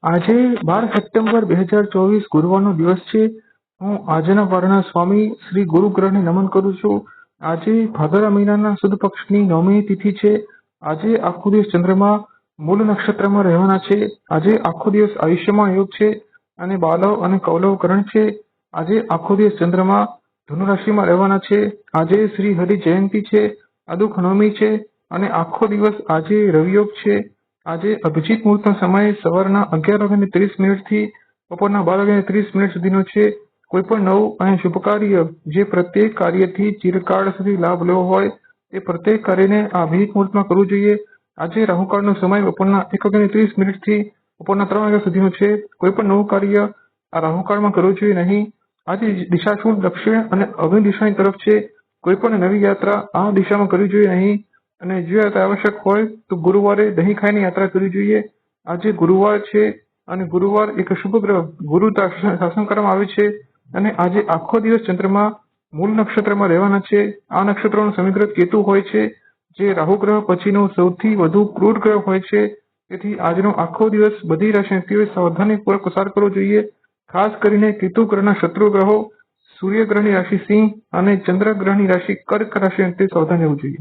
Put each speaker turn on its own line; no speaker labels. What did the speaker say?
આજે 12 સપ્ટેમ્બર 2024 ગુરુવારનો દિવસ છે। હું આજના વારના સ્વામી શ્રી ગુરુ ગ્રહને નમન કરું છું। આજે ભાદરવા મહિનાના સુદ પક્ષની 9મી તિથિ છે। આજે આખો દિવસ ચંદ્રમા મૂળ નક્ષત્રમાં રહેવાના છે। આજે આખો દિવસ આયુષ્યમાન યોગ છે અને બાલવ અને કૌલવ કરણ છે। આજે આખો દિવસ ચંદ્રમા ધનુ રાશિમાં રહેવાના છે। આજે શ્રી હરિ જયંતિ છે, અદુખ નવમી છે અને આખો દિવસ આજે રવિયોગ છે। આજે અભિજીત મુહૂર્તનો સમય સવારના 11:30 થી બપોરના 12:30 સુધીનો છે। કોઈ પણ નવું અને શુભ કાર્ય જે પ્રત્યેક કાર્યથી ચિરકાળ સુધી લાભ લેવો હોય તે પ્રત્યેક કાર્યને આ અભિજીત મુહૂર્તમાં કરવું જોઈએ। આજે રાહુકાળનો સમય બપોરના 1:30 થી બપોરના 3 વાગ્યા સુધીનો છે। કોઈ પણ નવું કાર્ય આ રાહુકાળમાં કરવું જોઈએ નહીં। આજે દિશા શું દક્ષિણ અને અગ્નિ દિશાની તરફ છે। કોઈ પણ નવી યાત્રા આ દિશામાં કરવી જોઈએ નહીં અને જો યાત્રા આવશ્યક હોય તો ગુરુવારે દહીં ખાઈને યાત્રા કરવી જોઈએ। આજે ગુરુવાર છે અને ગુરુવાર એક શુભ ગ્રહ ગુરુ શાસન કરવામાં આવે છે અને આજે આખો દિવસ ચંદ્રમા મૂળ નક્ષત્રમાં રહેવાના છે। આ નક્ષત્રનો સમીગ્રહ કેતુ હોય છે જે રાહુ ગ્રહ પછીનો સૌથી વધુ ક્રૂર ગ્રહ હોય છે। તેથી આજનો આખો દિવસ બધી રાશિઓએ સાવધાનીપૂર્વક પસાર કરવો જોઈએ। ખાસ કરીને કેતુ ગ્રહના શત્રુ ગ્રહો, સૂર્ય ગ્રહની રાશિ સિંહ અને ચંદ્ર ગ્રહની રાશિ કર્ક રાશિ અંતે સાવધાન રહેવું જોઈએ।